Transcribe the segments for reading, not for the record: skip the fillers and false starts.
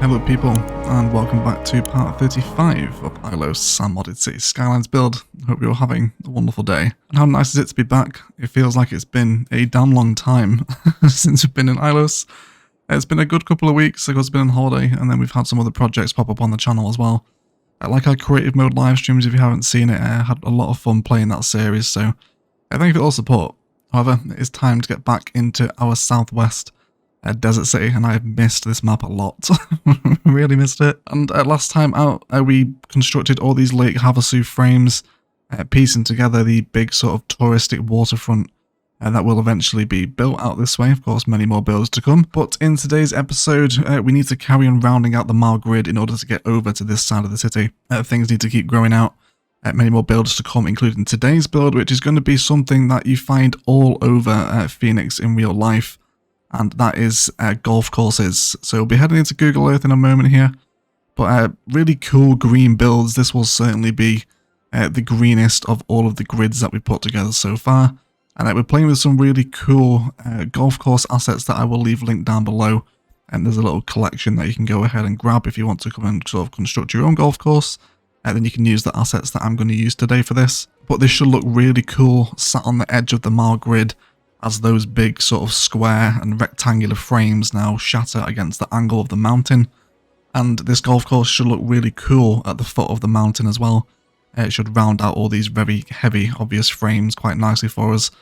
Hello people, and welcome back to part 35 of Ilos and modded Cities Skylines build. Hope you're having a wonderful day. And how nice is it to be back? It feels like it's been a damn long time since we've been in Ilos. It's been a good couple of weeks because it's been on holiday, and then we've had some other projects pop up on the channel as well. Like our creative mode live streams, if you haven't seen it, I had a lot of fun playing that series, so thank you for all the support. However, it is time to get back into our southwest desert city, and I have missed this map a lot. Really missed it. And last time out, we constructed all these Lake Havasu frames, piecing together the big sort of touristic waterfront that will eventually be built out this way. Of course, many more builds to come. But in today's episode, we need to carry on rounding out the mile grid in order to get over to this side of the city. Things need to keep growing out. Many more builds to come, including today's build, which is going to be something that you find all over Phoenix in real life. And that is golf courses. So we'll be heading into Google Earth in a moment here. But really cool green builds. This will certainly be the greenest of all of the grids that we put together so far. And we're playing with some really cool golf course assets that I will leave linked down below. And there's a little collection that you can go ahead and grab if you want to come and sort of construct your own golf course. And then you can use the assets that I'm going to use today for this. But this should look really cool sat on the edge of the mile grid, as those big sort of square and rectangular frames now shatter against the angle of the mountain. And this golf course should look really cool at the foot of the mountain as well. It should round out all these very heavy, obvious frames quite nicely for us,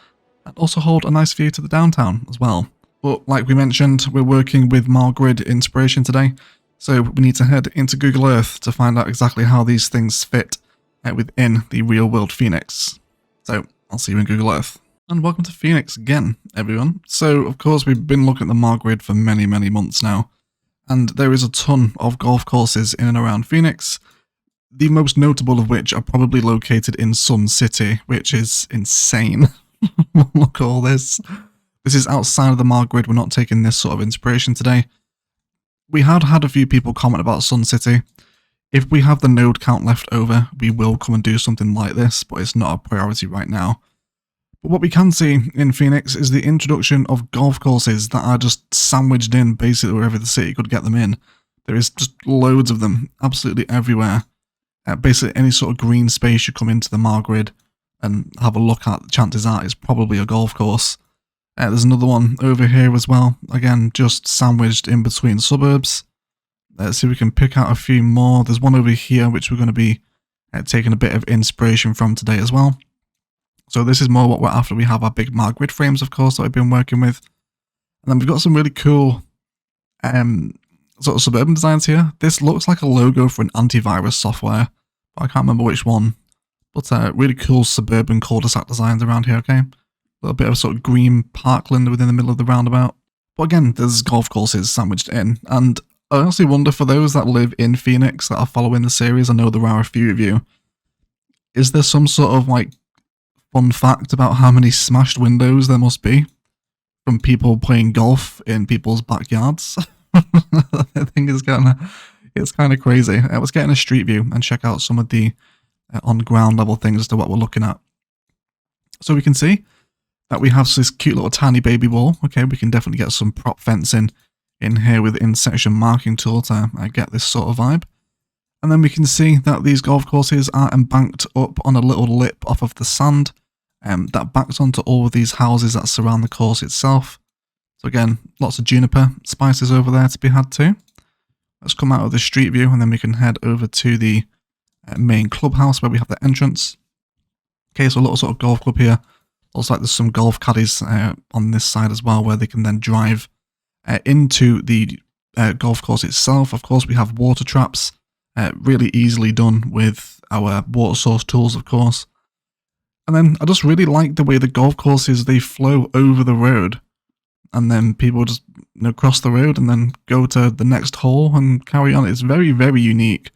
and also hold a nice view to the downtown as well. But like we mentioned, we're working with mile grid inspiration today, so we need to head into Google Earth to find out exactly how these things fit within the real world Phoenix. So I'll see you in Google Earth. And welcome to Phoenix again, everyone. So, of course, we've been looking at the mile grid for many, many months now. And there is a ton of golf courses in and around Phoenix. The most notable of which are probably located in Sun City, which is insane. Look at all this. This is outside of the mile grid. We're not taking this sort of inspiration today. We had a few people comment about Sun City. If we have the node count left over, we will come and do something like this, but it's not a priority right now. But what we can see in Phoenix is the introduction of golf courses that are just sandwiched in basically wherever the city could get them in. There is just loads of them, absolutely everywhere. Basically any sort of green space you come into the mile grid and have a look at, chances are it's probably a golf course. There's another one over here as well, again just sandwiched in between suburbs. Let's see if we can pick out a few more. There's one over here which we're going to be taking a bit of inspiration from today as well. So this is more what we're after. We have our big mile grid frames, of course, that we've been working with. And then we've got some really cool sort of suburban designs here. This looks like a logo for an antivirus software, but I can't remember which one. But really cool suburban cul-de-sac designs around here, okay? A little bit of sort of green parkland within the middle of the roundabout. But again, there's golf courses sandwiched in. And I honestly wonder, for those that live in Phoenix that are following the series, I know there are a few of you, is there some sort of like fun fact about how many smashed windows there must be from people playing golf in people's backyards? I think it's kind of crazy. Let's get in a street view and check out some of the on ground level things as to what we're looking at. So we can see that we have this cute little tiny baby wall. Okay, we can definitely get some prop fencing in here with in-section marking tool to get this sort of vibe. And then we can see that these golf courses are embanked up on a little lip off of the sand that backs onto all of these houses that surround the course itself. So again, lots of juniper spices over there to be had too. Let's come out of the street view and then we can head over to the main clubhouse where we have the entrance. Okay, so a little sort of golf club here. Looks like there's some golf caddies on this side as well where they can then drive into the golf course itself. Of course, we have water traps. Really easily done with our water source tools, of course. And then I just really like the way the golf courses, they flow over the road. And then people just cross the road and then go to the next hole and carry on. It's very, very unique.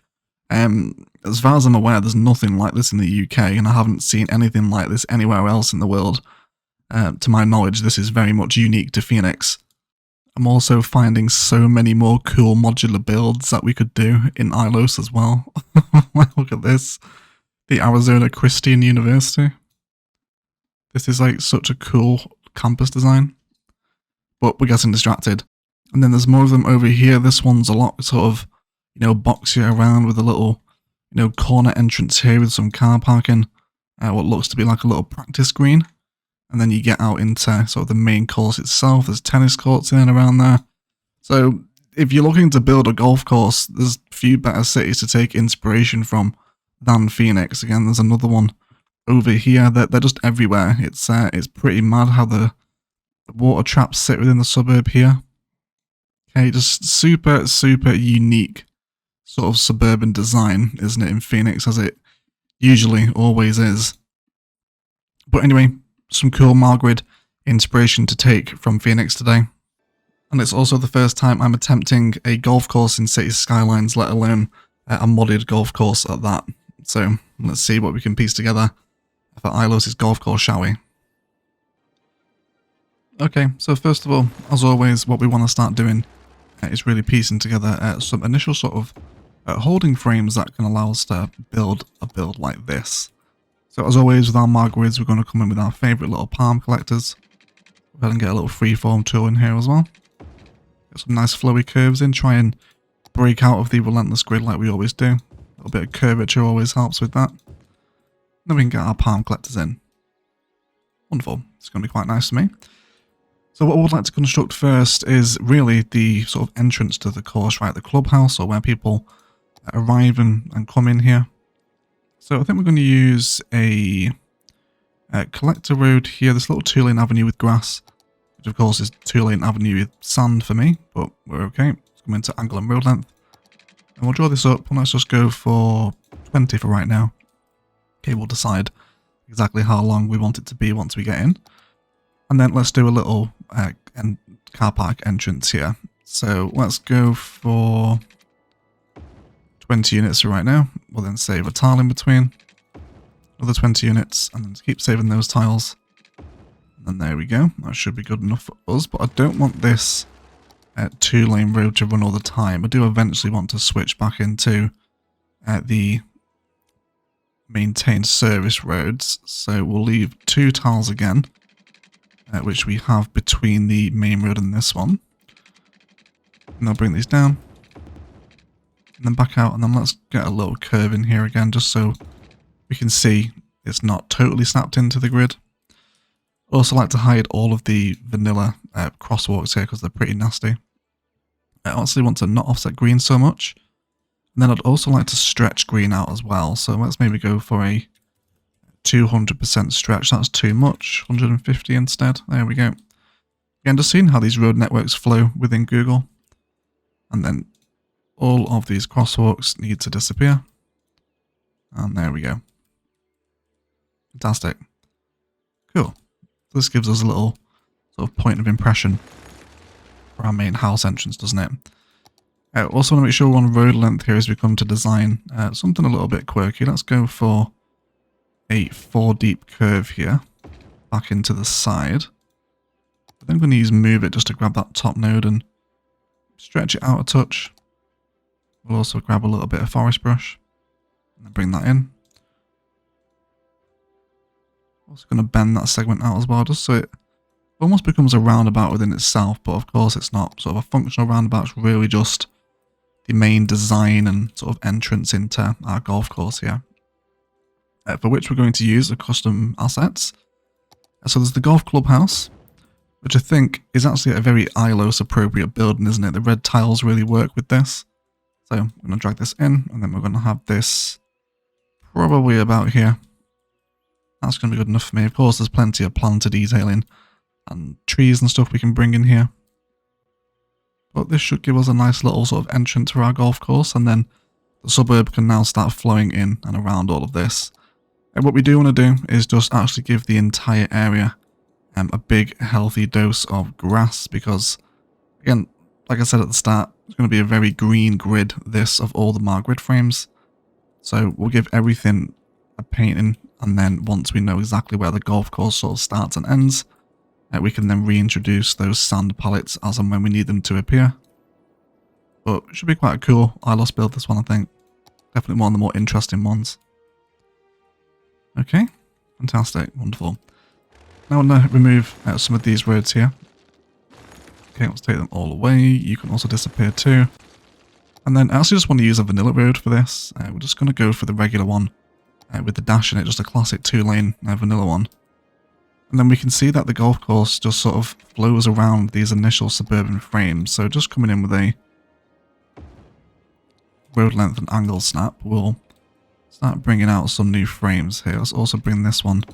As far as I'm aware, there's nothing like this in the UK, and I haven't seen anything like this anywhere else in the world. To my knowledge, this is very much unique to Phoenix. I'm also finding so many more cool modular builds that we could do in Ilos as well. Look at this. The Arizona Christian University. This is like such a cool campus design. But we're getting distracted. And then there's more of them over here. This one's a lot sort of, boxier around with a little, corner entrance here with some car parking. What looks to be like a little practice green. And then you get out into sort of the main course itself. There's tennis courts in and around there. So if you're looking to build a golf course, there's few better cities to take inspiration from than Phoenix. Again, there's another one over here. They're just everywhere. It's pretty mad how the water traps sit within the suburb here. Okay, just super, super unique sort of suburban design, isn't it, in Phoenix, as it usually always is. But anyway, some cool Margrid inspiration to take from Phoenix today. And it's also the first time I'm attempting a golf course in Cities Skylines, let alone a modded golf course at that. So let's see what we can piece together for Ilos' golf course, shall we? Okay, so first of all, as always, what we want to start doing is really piecing together some initial sort of holding frames that can allow us to build a build like this. So as always with our Margrids, we're going to come in with our favourite little palm collectors. Go ahead and get a little freeform tool in here as well. Get some nice flowy curves in, try and break out of the relentless grid like we always do. A little bit of curvature always helps with that. Then we can get our palm collectors in. Wonderful, it's going to be quite nice to me. So what I would like to construct first is really the sort of entrance to the course, right? The clubhouse, or where people arrive and come in here. So I think we're going to use a collector road here, this little 2-lane avenue with grass, which of course is 2-lane avenue with sand for me, but we're okay. Let's come into angle and road length. And we'll draw this up, and let's just go for 20 for right now. Okay, we'll decide exactly how long we want it to be once we get in. And then let's do a little car park entrance here. So let's go for 20 units right now. We'll then save a tile in between. Another 20 units, and then keep saving those tiles. And then there we go. That should be good enough for us, but I don't want this 2-lane road to run all the time. I do eventually want to switch back into the maintained service roads. So we'll leave 2 tiles again. Which we have between the main road and this one. And I'll bring these down. And then back out, and then let's get a little curve in here again, just so we can see it's not totally snapped into the grid. I also like to hide all of the vanilla crosswalks here because they're pretty nasty. I honestly want to not offset green so much. And then I'd also like to stretch green out as well. So let's maybe go for a 200% stretch. That's too much. 150 instead. There we go. Again, just seeing how these road networks flow within Google. And then all of these crosswalks need to disappear. And there we go. Fantastic. Cool. This gives us a little sort of point of impression for our main house entrance, doesn't it? Also want to make sure we're on road length here as we come to design something a little bit quirky. Let's go for a 4 deep curve here, back into the side. But then I'm going to use move it just to grab that top node and stretch it out a touch. We'll also grab a little bit of forest brush and then bring that in. Also going to bend that segment out as well, just so it almost becomes a roundabout within itself, but of course it's not sort of a functional roundabout, it's really just the main design and sort of entrance into our golf course here. For which we're going to use a custom assets. So there's the golf clubhouse, which I think is actually a very Ilos appropriate building, isn't it? The red tiles really work with this. So I'm going to drag this in, and then we're going to have this probably about here. That's going to be good enough for me. Of course, there's plenty of planter detailing and trees and stuff we can bring in here. But this should give us a nice little sort of entrance for our golf course, and then the suburb can now start flowing in and around all of this. And what we do want to do is just actually give the entire area a big healthy dose of grass, because again, like I said at the start, it's going to be a very green grid, this, of all the Margrid frames. So we'll give everything a painting, and then once we know exactly where the golf course sort of starts and ends, we can then reintroduce those sand palettes as and when we need them to appear. But it should be quite a cool Ilos build, this one, I think. Definitely one of the more interesting ones. Okay, fantastic, wonderful. Now I'm going to remove some of these roads here. Okay, let's take them all away. You can also disappear too. And then I also just want to use a vanilla road for this. We're just going to go for the regular one with the dash in it, just a classic 2-lane vanilla one. And then we can see that the golf course just sort of flows around these initial suburban frames. So just coming in with a road length and angle snap, we'll start bringing out some new frames here. Let's also bring this one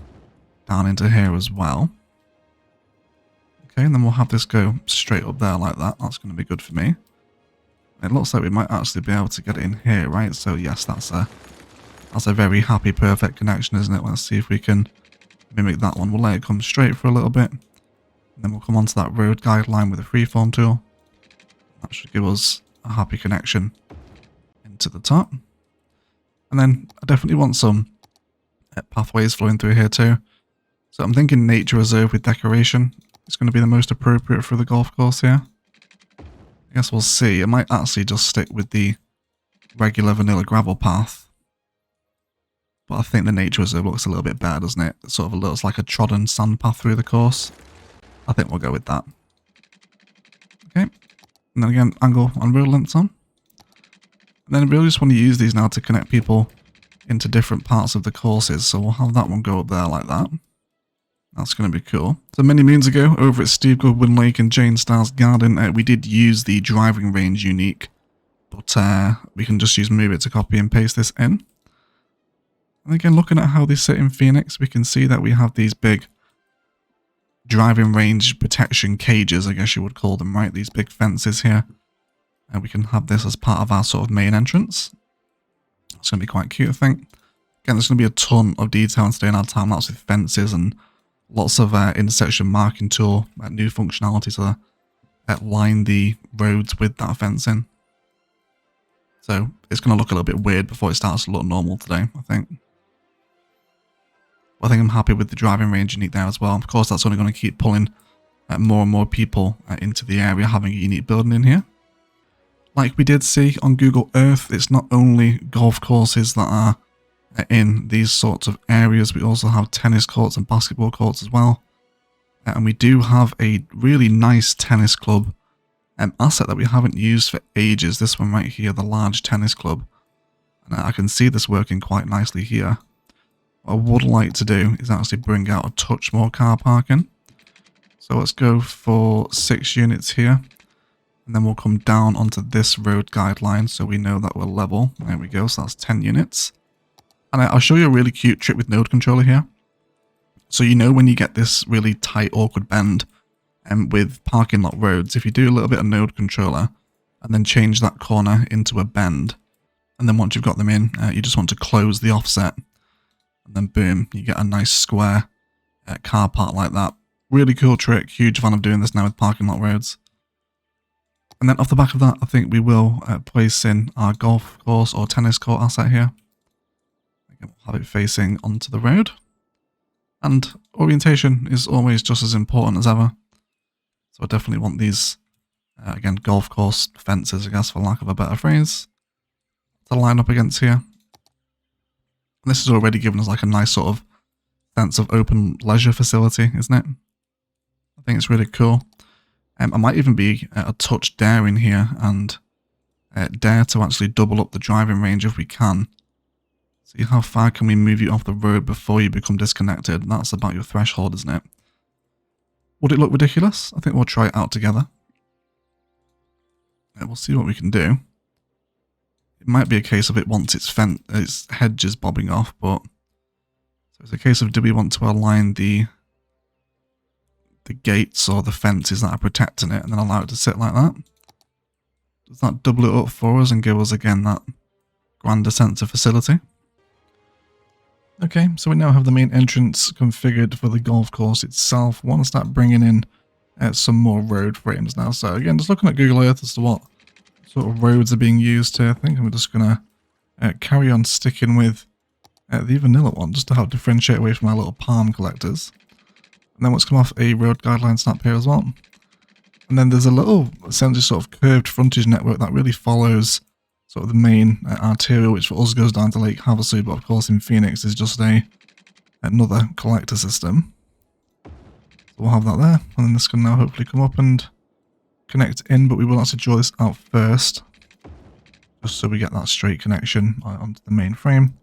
down into here as well. Okay, and then we'll have this go straight up there like that. That's going to be good for me. It looks like we might actually be able to get it in here, right? So yes, that's a very happy, perfect connection, isn't it? Let's see if we can mimic that one. We'll let it come straight for a little bit. And then we'll come onto that road guideline with a freeform tool. That should give us a happy connection into the top. And then I definitely want some pathways flowing through here too. So I'm thinking nature reserve with decoration is going to be the most appropriate for the golf course here. I guess we'll see. I might actually just stick with the regular vanilla gravel path. But I think the nature reserve looks a little bit better, doesn't it? It sort of looks like a trodden sand path through the course. I think we'll go with that. Okay. And then again, angle and road lengths on. And then I really just want to use these now to connect people into different parts of the courses. So we'll have that one go up there like that. That's going to be cool. So many moons ago, over at Steve Goodwin Lake and Jane Starr's Garden, we did use the driving range unique. But we can just use Move It to copy and paste this in. And again, looking at how they sit in Phoenix, we can see that we have these big driving range protection cages, I guess you would call them, right? These big fences here. And we can have this as part of our sort of main entrance. It's going to be quite cute, I think. Again, there's going to be a ton of detail and staying our time lapse with fences and lots of intersection marking tool, new functionality to line the roads with that fencing. So it's going to look a little bit weird before it starts to look normal today, I think. I think I'm happy with the driving range unique there as well. Of course, that's only going to keep pulling more and more people into the area, having a unique building in here. Like we did see on Google Earth, it's not only golf courses that are in these sorts of areas. We also have tennis courts and basketball courts as well. And we do have a really nice tennis club asset that we haven't used for ages. This one right here, the large tennis club. And I can see this working quite nicely here. What I would like to do is actually bring out a touch more car parking. So let's go for 6 units here. And then we'll come down onto this road guideline so we know that we're level. There we go, so that's 10 units. And I'll show you a really cute trick with node controller here. So you know when you get this really tight, awkward bend with parking lot roads, if you do a little bit of node controller and then change that corner into a bend, and then once you've got them in, you just want to close the offset, and then boom, you get a nice square car park like that. Really cool trick, huge fan of doing this now with parking lot roads. And then off the back of that, I think we will place in our golf course or tennis court asset here. We'll have it facing onto the road. And orientation is always just as important as ever. So I definitely want these, again, golf course fences, I guess, for lack of a better phrase, to line up against here. And this has already given us like a nice sort of sense of open leisure facility, isn't it? I think it's really cool. I might even be a touch daring here and dare to actually double up the driving range if we can. See how far can we move you off the road before you become disconnected. That's about your threshold, isn't it? Would it look ridiculous? I think we'll try it out together. We'll see what we can do. It might be a case of it wants its hedges bobbing off, but so it's a case of do we want to align the gates or the fences that are protecting it and then allow it to sit like that? Does that double it up for us and give us again that grander sense of facility? Okay, so we now have the main entrance configured for the golf course itself. I want to start bringing in some more road frames now. So again, just looking at Google Earth as to what sort of roads are being used here. I think I'm just going to carry on sticking with the vanilla one, just to help differentiate away from our little palm collectors. And then let's come off a road guideline snap here as well. And then there's a little essentially sort of curved frontage network that really follows sort of the main arterial, which for us goes down to Lake Havasu, but of course in Phoenix is just another collector system. So we'll have that there, and then this can now hopefully come up and connect in, but we will actually draw this out first, just so we get that straight connection onto the main frame.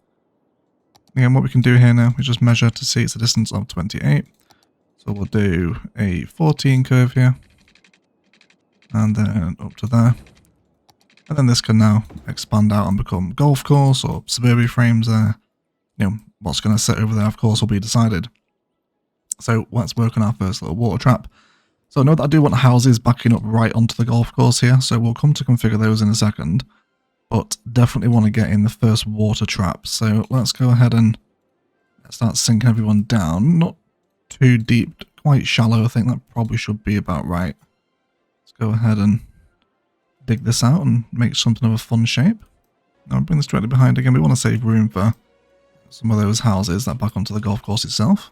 Again, what we can do here now, we just measure to see it's a distance of 28. So we'll do a 14 curve here, and then up to there. And then this can now expand out and become golf course or suburban frames there. You know, what's going to sit over there, of course, will be decided. So let's work on our first little water trap. So I know that I do want houses backing up right onto the golf course here, so we'll come to configure those in a second. But definitely want to get in the first water trap. So let's go ahead and start sinking everyone down. Not too deep, quite shallow. I think that probably should be about right. Let's go ahead and dig this out and make something of a fun shape. Now bring this directly behind again. We want to save room for some of those houses that back onto the golf course itself.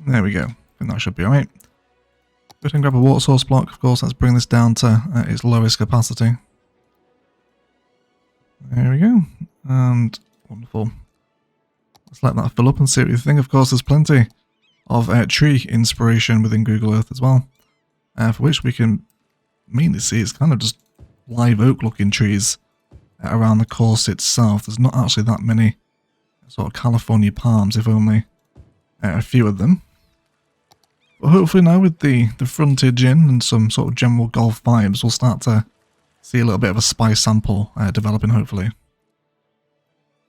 There we go. I think that should be alright. Go ahead and grab a water source block. Of course, let's bring this down to its lowest capacity. There we go. And wonderful. Let's let that fill up and see what you think. Of course, there's plenty of tree inspiration within Google Earth as well, for which we can mainly see it's kind of just live oak looking trees around the course itself. There's not actually that many sort of California palms, if only a few of them. But hopefully now with the frontage in and some sort of general golf vibes, we'll start to see a little bit of a spice sample developing, hopefully.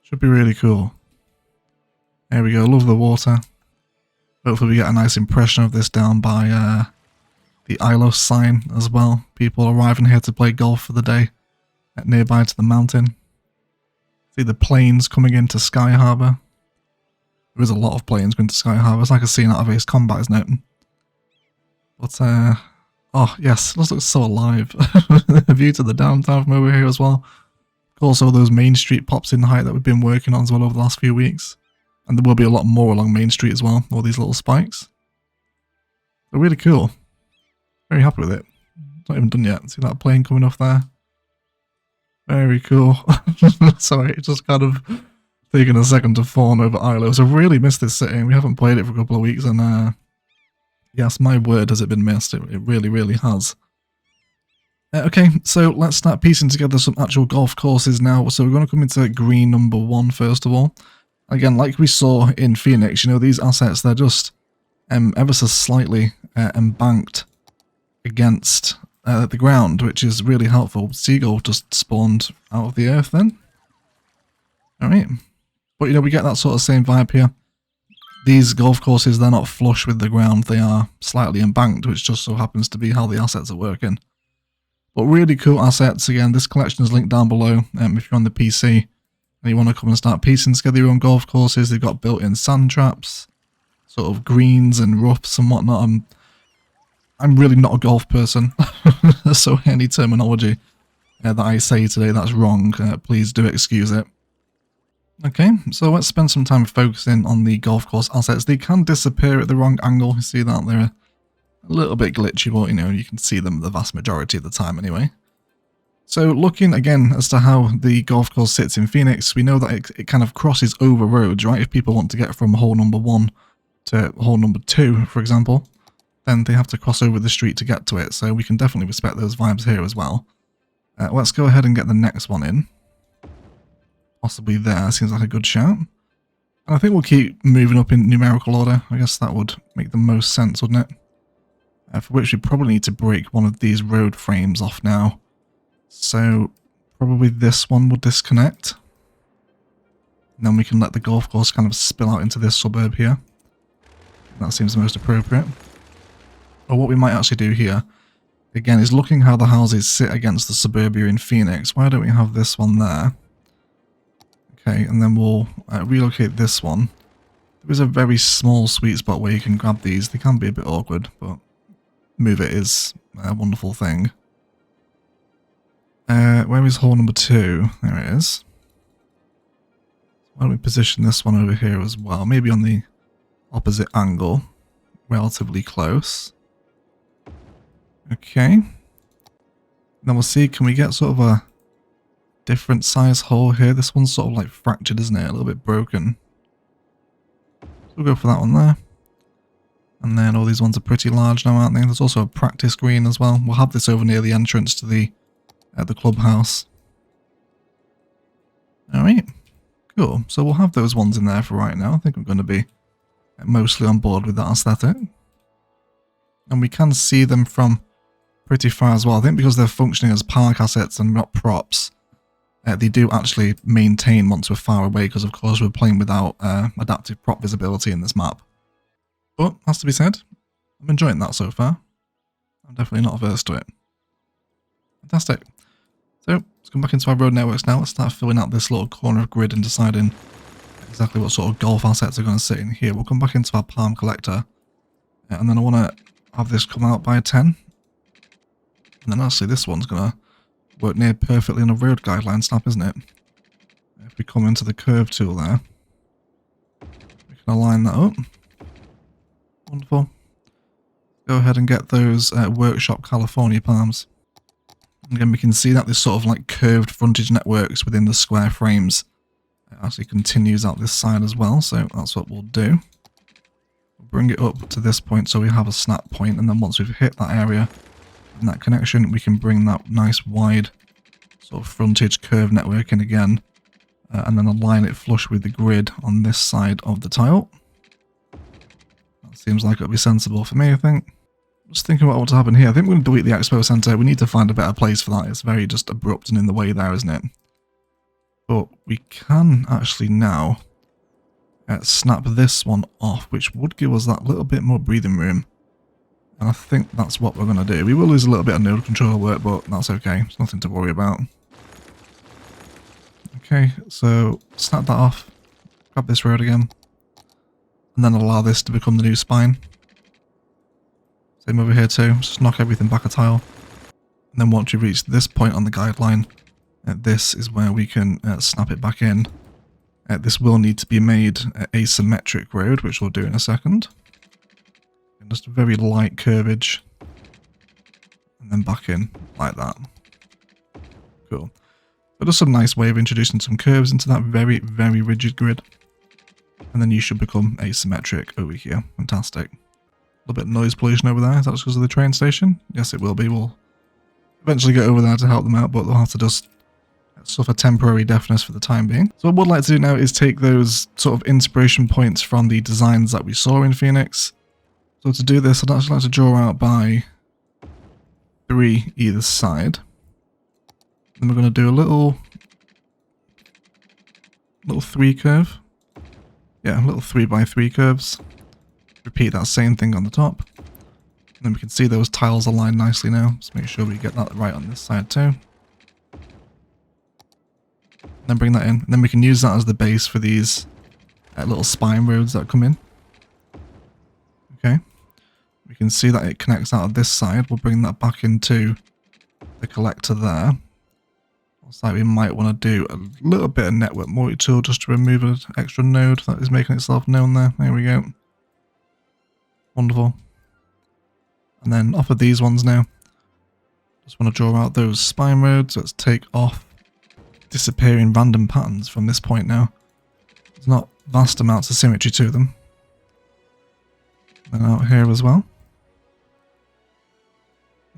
Should be really cool. There we go, love the water. Hopefully we get a nice impression of this down by the Ilos sign as well. People arriving here to play golf for the day nearby to the mountain. See the planes coming into Sky Harbour. There is a lot of planes going to Sky Harbour. It's like a scene out of Ace Combat, isn't it? But, oh yes, this looks so alive. The view to the downtown from over here as well. Also those Main Street pops in height that we've been working on as well over the last few weeks. And there will be a lot more along Main Street as well, all these little spikes. They're really cool. Very happy with it. Not even done yet. See that plane coming off there? Very cool. Sorry, it's just kind of taking a second to form over Ilos. I've really missed this city. We haven't played it for a couple of weeks, and yes, my word, has it been missed. It really, really has. Okay, so let's start piecing together some actual golf courses now. So we're going to come into green number 1 first of all. Again, like we saw in Phoenix, you know, these assets, they're just ever so slightly embanked against the ground, which is really helpful. Seagull just spawned out of the earth then. Alright. But, you know, we get that sort of same vibe here. These golf courses, they're not flush with the ground. They are slightly embanked, which just so happens to be how the assets are working. But really cool assets. Again, this collection is linked down below if you're on the PC. And you want to come and start piecing together your own golf courses. They've got built-in sand traps, sort of greens and roughs and whatnot. I'm really not a golf person, so any terminology that I say today that's wrong, please do excuse it. Okay, so let's spend some time focusing on the golf course assets. They can disappear at the wrong angle. You see that? They're a little bit glitchy, but you know, you can see them the vast majority of the time anyway. So looking again as to how the golf course sits in Phoenix, we know that it kind of crosses over roads, right? If people want to get from hole number 1 to hole number 2, for example, then they have to cross over the street to get to it. So we can definitely respect those vibes here as well. Let's go ahead and get the next one in. Possibly there, seems like a good shout. And I think we'll keep moving up in numerical order. I guess that would make the most sense, wouldn't it? For which we probably need to break one of these road frames off now. So probably this one will disconnect. And then we can let the golf course kind of spill out into this suburb here. That seems the most appropriate. Or what we might actually do here, again, is looking how the houses sit against the suburbia in Phoenix. Why don't we have this one there? Okay, and then we'll relocate this one. There is a very small sweet spot where you can grab these. They can be a bit awkward, but move it is a wonderful thing. Where is hole number 2? There it is. Why don't we position this one over here as well? Maybe on the opposite angle. Relatively close. Okay. Then we'll see, can we get sort of a different size hole here? This one's sort of like fractured, isn't it? A little bit broken. So we'll go for that one there. And then all these ones are pretty large now, aren't they? There's also a practice green as well. We'll have this over near the entrance to the clubhouse. Alright, cool. So we'll have those ones in there for right now. I think I'm going to be mostly on board with that aesthetic. And we can see them from pretty far as well. I think because they're functioning as park assets and not props, they do actually maintain once we're far away, because of course we're playing without adaptive prop visibility in this map. But, has to be said, I'm enjoying that so far. I'm definitely not averse to it. Fantastic. So, let's come back into our road networks now. Let's start filling out this little corner of grid and deciding exactly what sort of golf assets are going to sit in here. We'll come back into our palm collector. And then I want to have this come out by 10. And then actually this one's going to work near perfectly on a road guideline snap, isn't it? If we come into the curve tool there, we can align that up. Wonderful. Go ahead and get those Workshop California palms. And again, we can see that this sort of like curved frontage networks within the square frames. It actually continues out this side as well, so that's what we'll do. We'll bring it up to this point so we have a snap point, and then once we've hit that area and that connection, we can bring that nice wide sort of frontage curve network in again, and then align it flush with the grid on this side of the tile. That seems like it'll be sensible for me, I think. Just thinking about what's happened here. I think we're going to delete the expo center. We need to find a better place for that. It's very just abrupt and in the way there, isn't it? But we can actually now snap this one off, which would give us that little bit more breathing room. And I think that's what we're going to do. We will lose a little bit of node controller work, but that's okay. It's nothing to worry about. Okay, so snap that off. Grab this road again. And then allow this to become the new spine. Same over here too. Just knock everything back a tile. And then once you reach this point on the guideline, this is where we can snap it back in. This will need to be made asymmetric road, which we'll do in a second. And just a very light curvage. And then back in like that. Cool. But just some nice way of introducing some curves into that very, very rigid grid. And then you should become asymmetric over here. Fantastic. A little bit of noise pollution over there. Is that just because of the train station? Yes, it will be. We'll eventually get over there to help them out, but they'll have to just suffer temporary deafness for the time being. So what I would like to do now is take those sort of inspiration points from the designs that we saw in Phoenix. So to do this, I'd actually like to draw out by 3 either side. Then we're going to do a little 3 curve. Yeah, little 3x3 curves. Repeat that same thing on the top. And then we can see those tiles align nicely now. Just make sure we get that right on this side too. Then bring that in. And then we can use that as the base for these little spine roads that come in. Okay. We can see that it connects out of this side. We'll bring that back into the collector there. Looks like we might want to do a little bit of network multi-tool just to remove an extra node that is making itself known there. There we go. Wonderful. And then off of these ones now, just want to draw out those spine roads. Let's take off disappearing random patterns from this point now. There's not vast amounts of symmetry to them. And out here as well.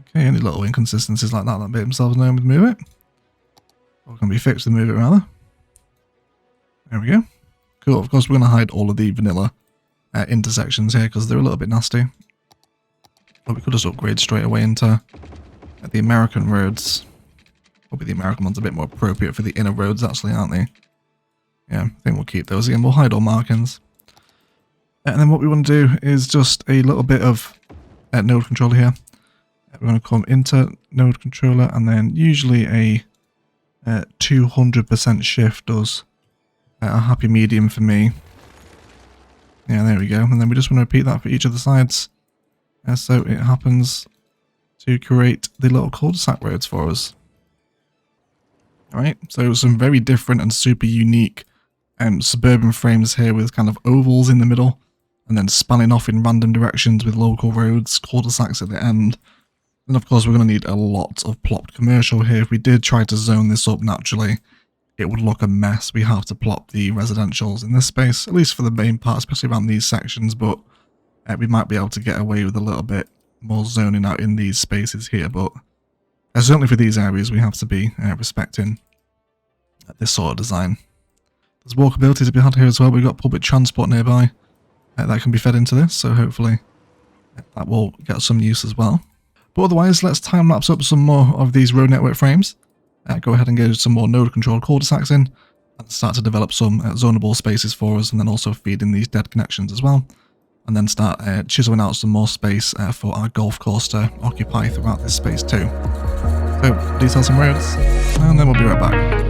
Okay, any little inconsistencies like that make themselves known with move it. Or can be fixed with move it rather. There we go. Cool, of course we're going to hide all of the vanilla intersections here because they're a little bit nasty. But we could just upgrade straight away into the American roads. Probably the American ones a bit more appropriate for the inner roads actually, aren't they? Yeah, I think we'll keep those again. We'll hide all markings. And then what we want to do is just a little bit of node controller here. We're going to come into node controller and then usually a 200% shift does a happy medium for me. Yeah, there we go. And then we just want to repeat that for each of the sides. So it happens to create the little cul-de-sac roads for us. Alright, so some very different and super unique suburban frames here with kind of ovals in the middle and then spanning off in random directions with local roads, cul-de-sacs at the end. And of course we're going to need a lot of plopped commercial here. If we did try to zone this up naturally, it would look a mess. We have to plop the residentials in this space, at least for the main part, especially around these sections, but we might be able to get away with a little bit more zoning out in these spaces here, but certainly for these areas we have to be respecting this sort of design. There's walkability to be had here as well. We've got public transport nearby that can be fed into this, so hopefully that will get some use as well. But otherwise, let's time lapse up some more of these road network frames. Go ahead and get some more node controlled cul-de-sacs in and start to develop some zonable spaces for us, and then also feed in these dead connections as well. And then start chiseling out some more space for our golf course to occupy throughout this space too. So, detail some roads, and then we'll be right back.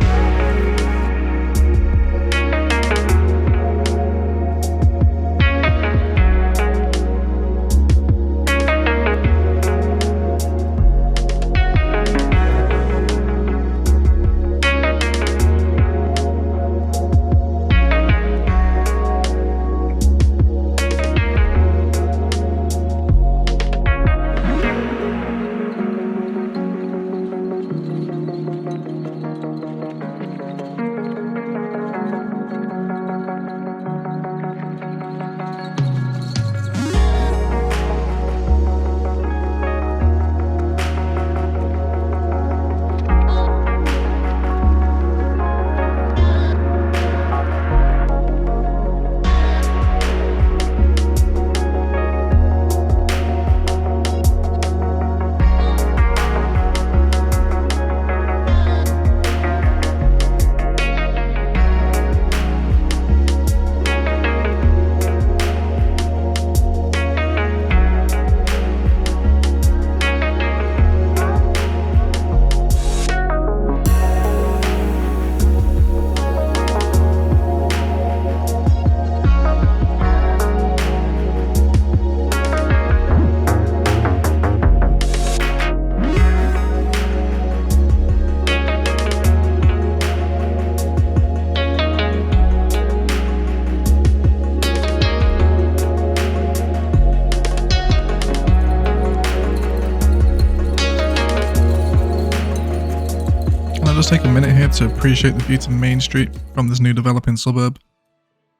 Just take a minute here to appreciate the view to Main Street from this new developing suburb.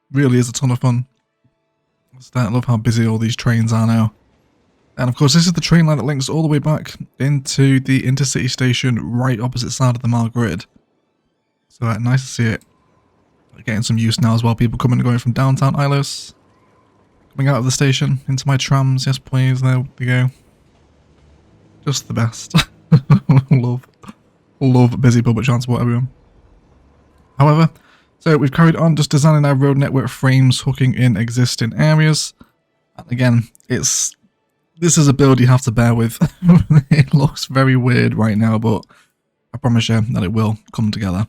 Really is a ton of fun. I starting to love how busy all these trains are now. And of course this is the train line that links all the way back into the intercity station right opposite side of the Mall grid. So nice to see it getting some use now as well. People coming and going from downtown Ilos. Coming out of the station into my trams. Yes please, there we go. Just the best. Love busy public transport, everyone. However, so we've carried on just designing our road network frames, hooking in existing areas. And again, this is a build you have to bear with. It looks very weird right now, but I promise you that it will come together.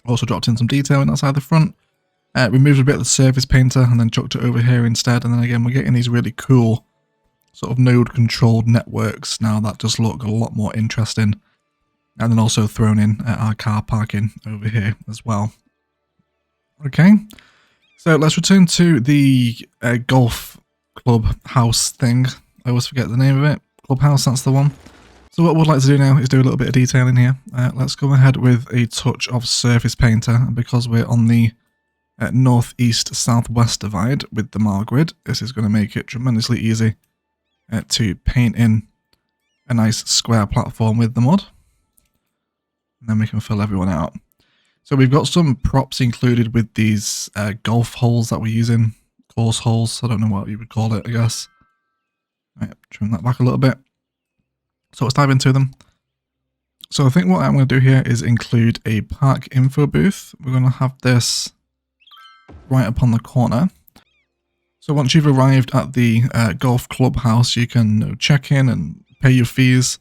Also dropped in some detailing outside the front. Removed a bit of the surface painter and then chucked it over here instead. And then again, we're getting these really cool sort of node controlled networks now that just look a lot more interesting. And then also thrown in our car parking over here as well. Okay, so let's return to the golf club house thing. I always forget the name of it. Clubhouse, that's the one. So what we'd like to do now is do a little bit of detailing here. Let's go ahead with a touch of surface painter. And because we're on the northeast-southwest divide with the Mall grid, this is going to make it tremendously easy to paint in a nice square platform with the mud. And then we can fill everyone out. So we've got some props included with these golf holes that we're using. Course holes, I don't know what you would call it, I guess. Right, trim that back a little bit. So let's dive into them. So I think what I'm going to do here is include a park info booth. We're going to have this right up on the corner. So once you've arrived at the golf clubhouse, you can check in and pay your fees.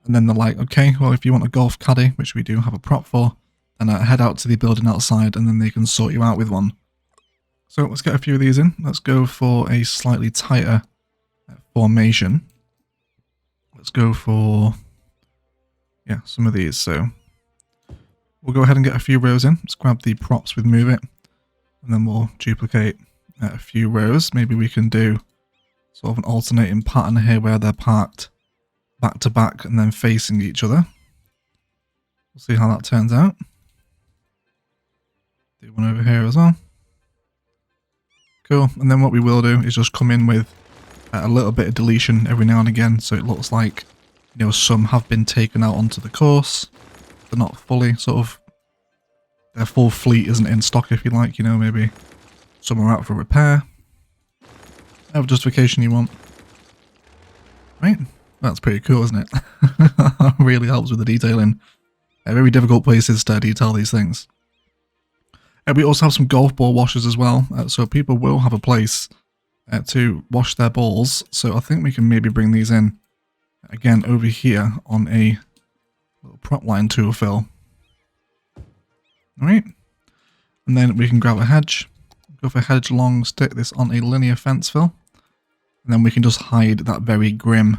And then they're like, okay, well, if you want a golf caddy, which we do have a prop for, then head out to the building outside and then they can sort you out with one. So let's get a few of these in. Let's go for a slightly tighter formation. Let's go for, yeah, some of these. So we'll go ahead and get a few rows in. Let's grab the props with Move It. And then we'll duplicate a few rows. Maybe we can do sort of an alternating pattern here where they're parked back to back and then facing each other. We'll see how that turns out. Do one over here as well. Cool. And then what we will do is just come in with a little bit of deletion every now and again, so it looks like, you know, some have been taken out onto the course. They're not fully sort of, their full fleet isn't in stock, if you like, you know, maybe some are out for repair. Whatever justification you want. Right? That's pretty cool, isn't it? That really helps with the detailing. Very difficult places to detail these things. We also have some golf ball washers as well, so people will have a place to wash their balls. So I think we can maybe bring these in again over here on a little prop line tool fill. Alright, and then we can grab a hedge, go for hedge long, stick this on a linear fence fill, and then we can just hide that very grim,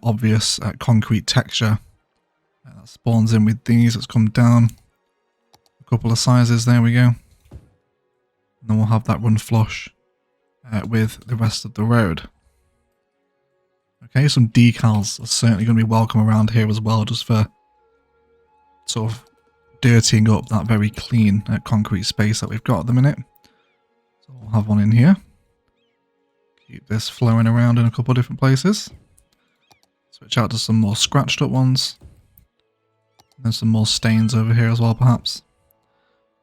obvious concrete texture that spawns in with these. Let's come down a couple of sizes, there we go, and then we'll have that run flush with the rest of the road. Okay, some decals are certainly going to be welcome around here as well, just for sort of dirtying up that very clean concrete space that we've got at the minute. So we'll have one in here. Keep this flowing around in a couple of different places. Switch out to some more scratched up ones. And some more stains over here as well, perhaps.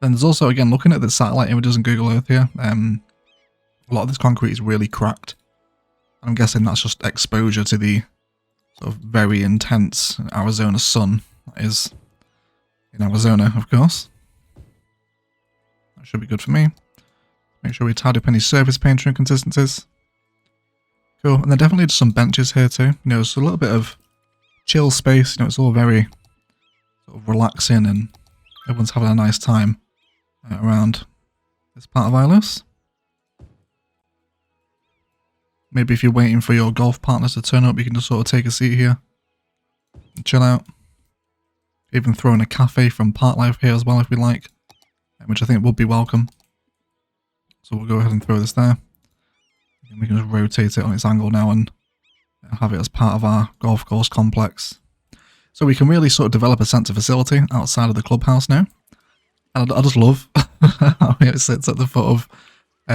Then there's also, again, looking at the satellite images in Google Earth here, a lot of this concrete is really cracked. I'm guessing that's just exposure to the sort of very intense Arizona sun that is in Arizona, of course. That should be good for me. Make sure we tidy up any surface painter inconsistencies. Cool, and then definitely just some benches here too. You know, it's a little bit of chill space. You know, it's all very sort of relaxing and everyone's having a nice time around this part of Ilos. Maybe if you're waiting for your golf partners to turn up, you can just sort of take a seat here and chill out. Even throw in a cafe from Park Life here as well if we like, which I think would be welcome. So we'll go ahead and throw this there. And we can just rotate it on its angle now and have it as part of our golf course complex. So we can really sort of develop a sense of facility outside of the clubhouse now. And I just love how it sits at the foot of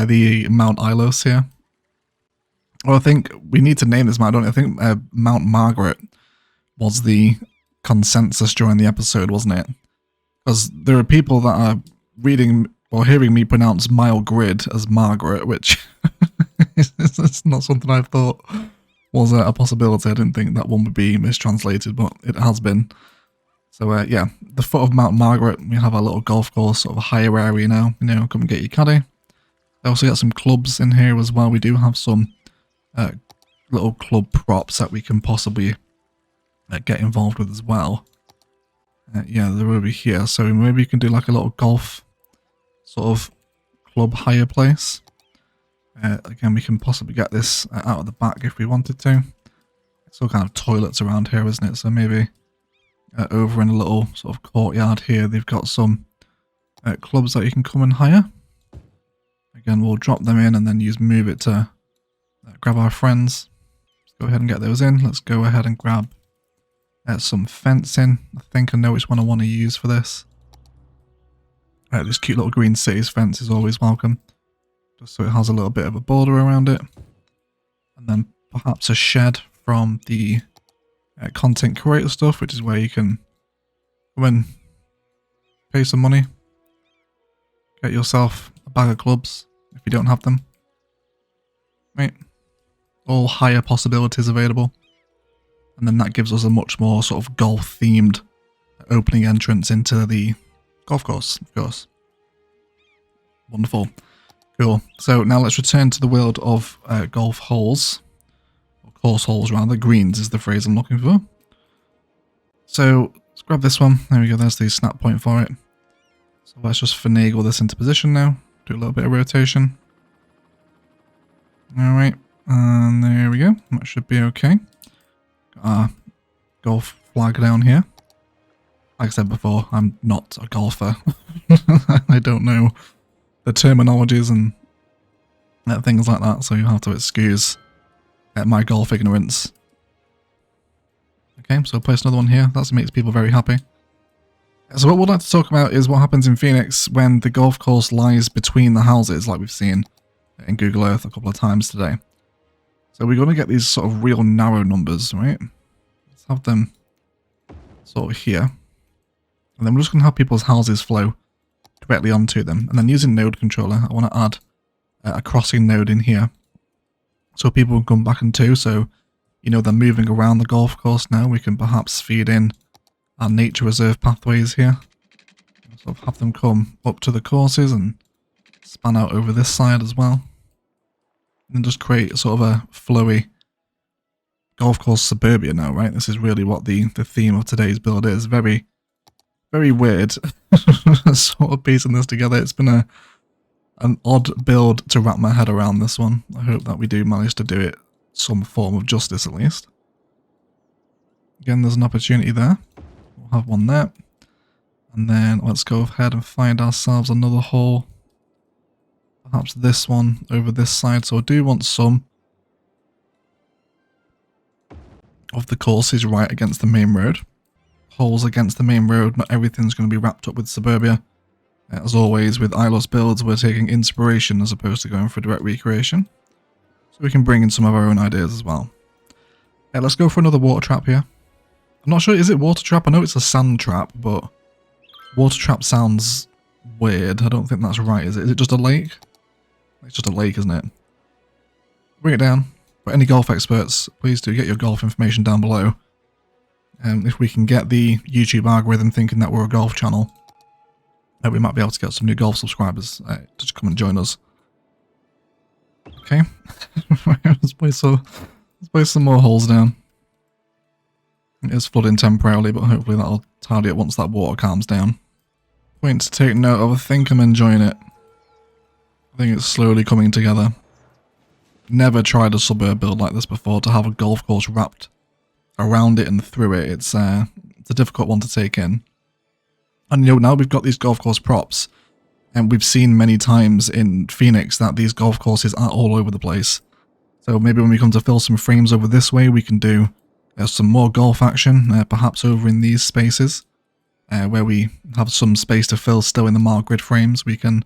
the Mount Ilos here. Well, I think we need to name this mount, don't we? I think Mount Margaret was the consensus during the episode, wasn't it? Because there are people that are reading or hearing me pronounce Mile Grid as Margaret, which is not something I thought was a possibility. I didn't think that one would be mistranslated, but it has been. So yeah, the foot of Mount Margaret, we have our little golf course, sort of a higher area now. You know, come and get your caddy. I also got some clubs in here as well. We do have some little club props that we can possibly get involved with as well. Yeah, they're over here, so maybe you can do like a little golf sort of club hire place. Again, we can possibly get this out of the back if we wanted to. It's all kind of toilets around here, isn't it? So maybe over in a little sort of courtyard here, they've got some clubs that you can come and hire. Again, we'll drop them in and then use move it to grab our friends. Let's go ahead and get those in. Let's go ahead and grab some fencing. I think I know which one I want to use for this. This cute little green cities fence is always welcome. Just so it has a little bit of a border around it. And then perhaps a shed from the content creator stuff, which is where you can come and pay some money. Get yourself a bag of clubs if you don't have them. Right. All higher possibilities available. And then that gives us a much more sort of golf themed opening entrance into the golf course, of course. Wonderful. Cool. So now let's return to the world of golf holes. Or course holes rather. Greens is the phrase I'm looking for. So let's grab this one. There we go. There's the snap point for it. So let's just finagle this into position now. Do a little bit of rotation. Alright. And there we go. That should be okay. Got our golf flag down here. Like I said before, I'm not a golfer. I don't know the terminologies and things like that, so you have to excuse my golf ignorance. Okay, so I'll place another one here. That makes people very happy. So what we'd like to talk about is what happens in Phoenix when the golf course lies between the houses, like we've seen in Google Earth a couple of times today. So we're going to get these sort of real narrow numbers, right? Let's have them sort of here. And then we're just going to have people's houses flow directly onto them. And then using node controller, I want to add a crossing node in here. So people can come back in too. So, you know, they're moving around the golf course now. We can perhaps feed in our nature reserve pathways here. Sort of have them come up to the courses and span out over this side as well. And just create sort of a flowy golf course suburbia now, right? This is really what the theme of today's build is. Very, very weird sort of piecing this together. It's been an odd build to wrap my head around this one. I hope that we do manage to do it some form of justice at least. Again, there's an opportunity there. We'll have one there. And then let's go ahead and find ourselves another hole. Perhaps this one over this side. So I do want some of the courses right against the main road. Holes against the main road. Not everything's going to be wrapped up with suburbia. As always, with Ilos builds, we're taking inspiration as opposed to going for direct recreation. So we can bring in some of our own ideas as well. Let's go for another water trap here. I'm not sure, is it water trap? I know it's a sand trap, but water trap sounds weird. I don't think that's right, is it? Is it just a lake? It's just a lake, isn't it? Bring it down. For any golf experts, please do get your golf information down below. If we can get the YouTube algorithm thinking that we're a golf channel, we might be able to get some new golf subscribers to just come and join us. Okay, let's place some more holes down. It is flooding temporarily, but hopefully that'll tidy up once that water calms down. Point to take note of, I think I'm enjoying it. I think it's slowly coming together. Never tried a suburb build like this before, to have a golf course wrapped around it and through it. It's a difficult one to take in. And you know, now we've got these golf course props, and we've seen many times in Phoenix that these golf courses are all over the place. So maybe when we come to fill some frames over this way, we can do some more golf action, perhaps over in these spaces, where we have some space to fill still in the marked grid frames. We can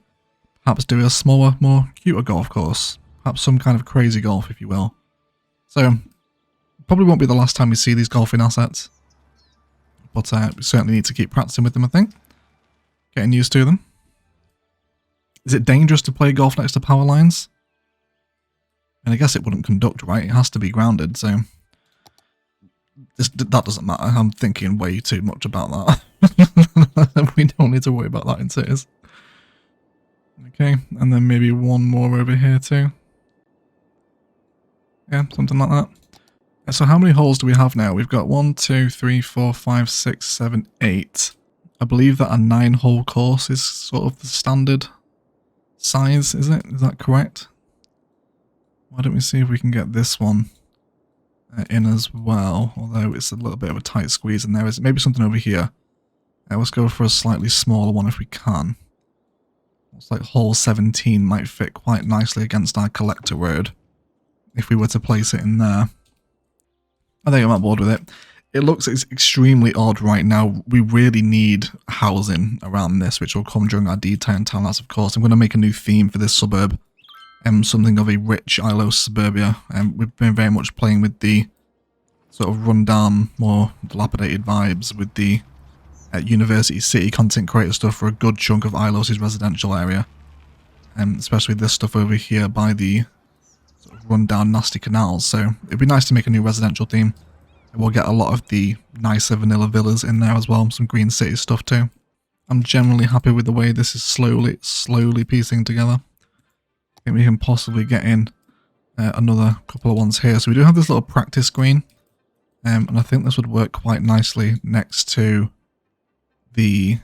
perhaps do a smaller, more cuter golf course. Perhaps some kind of crazy golf, if you will. So, probably won't be the last time we see these golfing assets. But we certainly need to keep practicing with them, I think. Getting used to them. Is it dangerous to play golf next to power lines? And I guess it wouldn't conduct, right? It has to be grounded, so... that doesn't matter. I'm thinking way too much about that. We don't need to worry about that in cities. Okay, and then maybe one more over here too. Yeah, something like that. So how many holes do we have now? We've got 1, 2, 3, 4, 5, 6, 7, 8. I believe that a 9-hole course is sort of the standard size, is it? Is that correct? Why don't we see if we can get this one in as well, although it's a little bit of a tight squeeze in there. Is maybe something over here? Let's go for a slightly smaller one if we can. Looks like hole 17 might fit quite nicely against our collector road if we were to place it in there. I think I'm on board with it. It looks extremely odd right now. We really need housing around this, which will come during our detail and time lapse, of course. I'm going to make a new theme for this suburb. Something of a rich Ilos suburbia. We've been very much playing with the sort of run-down, more dilapidated vibes with the University City content creator stuff for a good chunk of Ilos' residential area. Especially this stuff over here by the sort of run-down nasty canals. So it'd be nice to make a new residential theme. And we'll get a lot of the nicer vanilla villas in there as well. Some Green City stuff too. I'm generally happy with the way this is slowly piecing together. I think we can possibly get in another couple of ones here. So we do have this little practice green. And I think this would work quite nicely next to the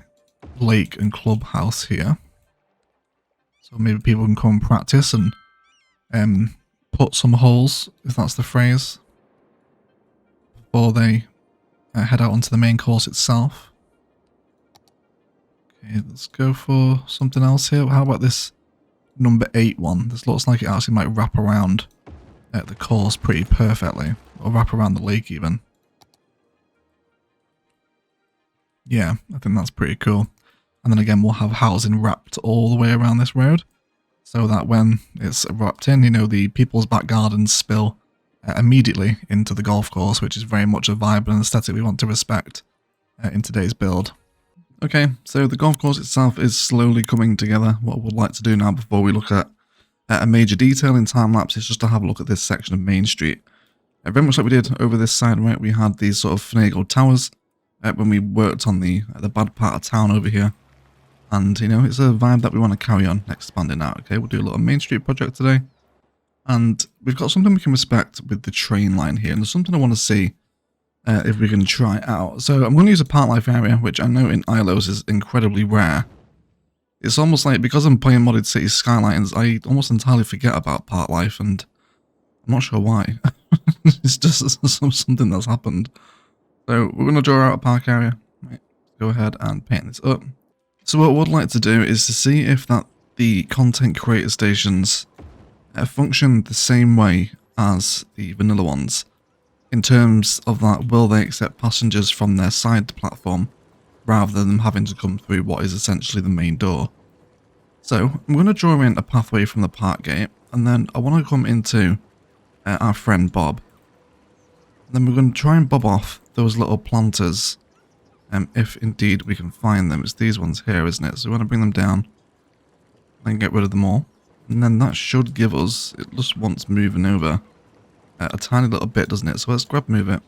lake and clubhouse here. So maybe people can come and practice and put some holes, if that's the phrase, before they head out onto the main course itself. Okay, let's go for something else here. How about this number 8 one? This looks like it actually might wrap around the course pretty perfectly, or wrap around the lake even. Yeah, I think that's pretty cool. And then again, we'll have housing wrapped all the way around this road. so that when it's erupted in, you know, the people's back gardens spill immediately into the golf course, which is very much a vibe and aesthetic we want to respect in today's build. Okay, so the golf course itself is slowly coming together. What I would like to do now before we look at a major detail in time-lapse is just to have a look at this section of Main Street. Very much like we did over this side, right? We had these sort of finagled towers when we worked on the bad part of town over here. And, you know, it's a vibe that we want to carry on expanding out, okay? We'll do a little Main Street project today. And we've got something we can respect with the train line here. And there's something I want to see if we can try it out. So I'm going to use a park life area, which I know in Ilos is incredibly rare. It's almost like, because I'm playing modded Cities Skylines, I almost entirely forget about park life, and I'm not sure why. It's just something that's happened. So we're going to draw out a park area. Right, go ahead and paint this up. So what I would like to do is to see if the content creator stations function the same way as the vanilla ones. In terms of that, will they accept passengers from their side platform rather than them having to come through what is essentially the main door. So I'm going to draw in a pathway from the park gate, and then I want to come into our friend Bob. And then we're going to try and bob off those little planters, if indeed we can find them. It's these ones here, isn't it? So we want to bring them down and get rid of them all. And then that should give us, it just wants moving over a tiny little bit, doesn't it? So let's move it.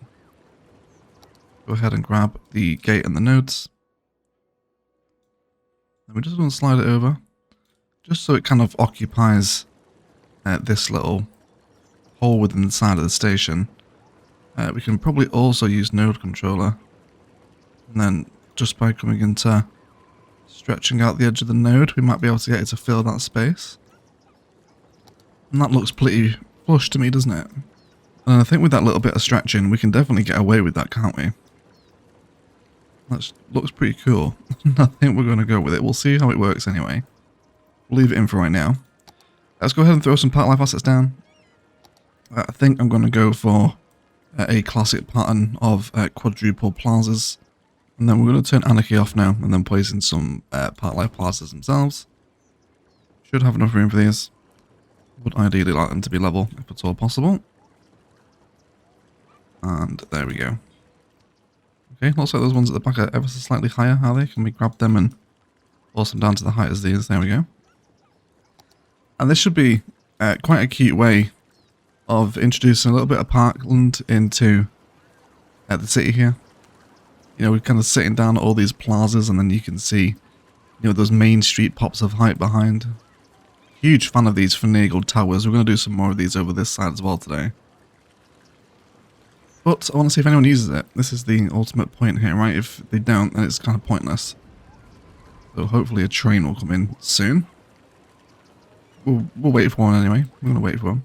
Go ahead and grab the gate and the nodes. And we're just going to slide it over, just so it kind of occupies this little hole within the side of the station. We can probably also use node controller. And then just by coming into stretching out the edge of the node, we might be able to get it to fill that space. And that looks pretty flush to me, doesn't it? And I think with that little bit of stretching, we can definitely get away with that, can't we? That looks pretty cool. I think we're going to go with it. We'll see how it works anyway. We'll leave it in for right now. Let's go ahead and throw some park life assets down. I think I'm going to go for a classic pattern of quadruple plazas. And then we're going to turn Anarchy off now and then place in some park life plazas themselves. Should have enough room for these. Would ideally like them to be level if at all possible. And there we go. Okay, looks like those ones at the back are ever so slightly higher, are they? Can we grab them and force them down to the height as these? There we go. And this should be quite a cute way of introducing a little bit of parkland into the city here. You know, we're kind of sitting down at all these plazas, and then you can see, you know, those main street pops of height behind. Huge fan of these finagled towers. We're going to do some more of these over this side as well today. But I want to see if anyone uses it. This is the ultimate point here, right? If they don't, then it's kind of pointless. So hopefully a train will come in soon. We'll wait for one anyway. We're going to wait for one.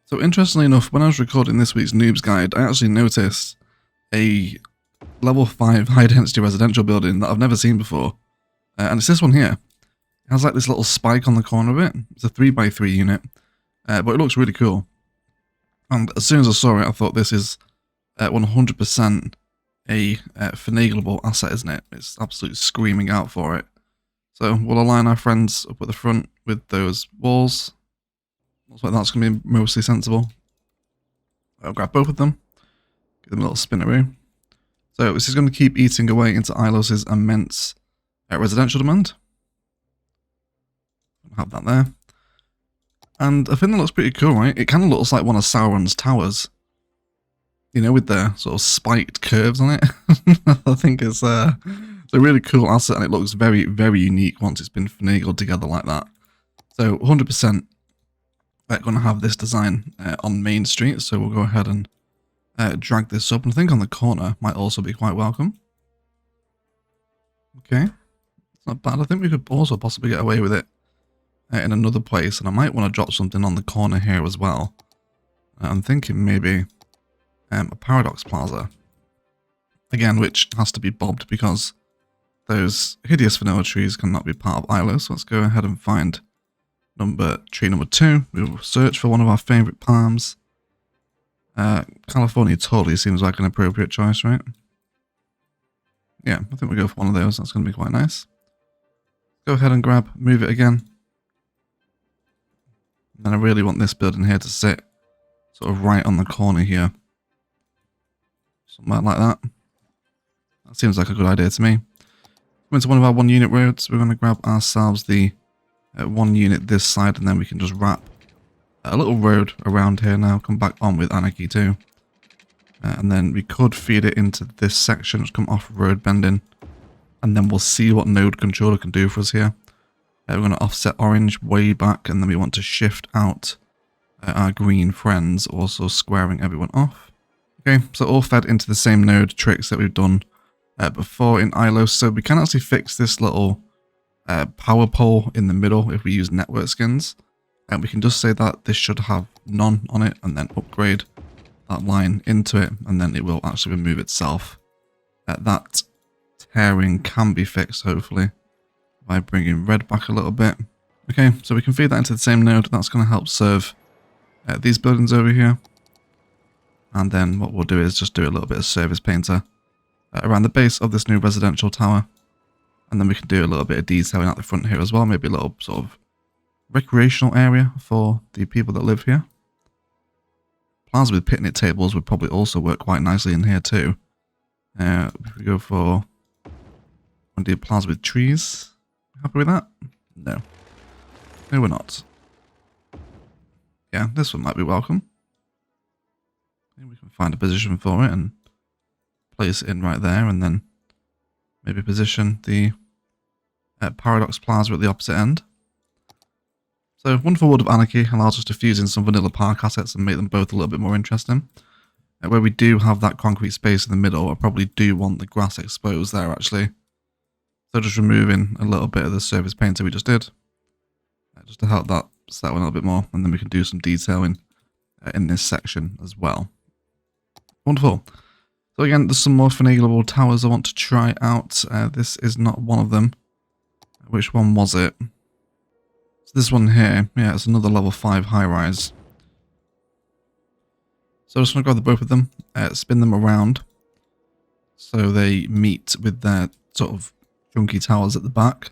So interestingly enough, when I was recording this week's Noob's Guide, I actually noticed a level 5 high density residential building that I've never seen before. And it's this one here. It has like this little spike on the corner of it. It's a 3x3 unit. But it looks really cool. And as soon as I saw it, I thought this is 100% a finaglable asset, isn't it? It's absolutely screaming out for it. So we'll align our friends up at the front with those walls. Looks like that's going to be mostly sensible. I'll grab both of them. Give them a little spinneroo. So this is going to keep eating away into Ilos' immense residential demand. Have that there. And I think that looks pretty cool, right? It kind of looks like one of Sauron's towers. You know, with the sort of spiked curves on it. I think it's a really cool asset, and it looks very, very unique once it's been finagled together like that. So 100% we're going to have this design on Main Street, so we'll go ahead and drag this up. And I think on the corner might also be quite welcome. Okay, it's not bad. I think we could also possibly get away with it in another place, and I might want to drop something on the corner here as well. I'm thinking maybe a Paradox Plaza. Again, which has to be bobbed because those hideous vanilla trees cannot be part of Ilos. So let's go ahead and find tree number 2. We'll search for one of our favourite palms. California totally seems like an appropriate choice, right? Yeah, I think we'll go for one of those. That's going to be quite nice. Go ahead and move it again. And I really want this building here to sit sort of right on the corner here. Something like that. That seems like a good idea to me. Going to one of our 1 unit roads, we're going to grab ourselves the 1 unit this side, and then we can just wrap a little road around here now. Come back on with Anarchy too. And then we could feed it into this section, just come off road bending. And then we'll see what node controller can do for us here. We're going to offset orange way back, and then we want to shift out our green friends, also squaring everyone off. Okay, so all fed into the same node tricks that we've done before in Ilos. So we can actually fix this little power pole in the middle if we use network skins. And we can just say that this should have none on it, and then upgrade that line into it, and then it will actually remove itself. That tearing can be fixed, hopefully, by bringing red back a little bit. Okay, so we can feed that into the same node. That's going to help serve these buildings over here. And then what we'll do is just do a little bit of service painter around the base of this new residential tower. And then we can do a little bit of detailing out the front here as well. Maybe a little sort of recreational area for the people that live here. Plaza with picnic tables would probably also work quite nicely in here too. If we go for... want to do plaza with trees. Happy with that? No. No, we're not. Yeah, this one might be welcome. I think we can find a position for it and place it in right there, and then maybe position the Paradox Plaza at the opposite end. So, Wonderful World of Anarchy allows us to fuse in some vanilla park assets and make them both a little bit more interesting. Where we do have that concrete space in the middle, I probably do want the grass exposed there actually. So just removing a little bit of the surface painter we just did. Just to help that settle in a little bit more, and then we can do some detailing in this section as well. Wonderful. So again, there's some more finaglable towers I want to try out. This is not one of them. Which one was it? So this one here, yeah, it's another level 5 high-rise. So I'm just going to grab the both of them, spin them around so they meet with their sort of chunky towers at the back.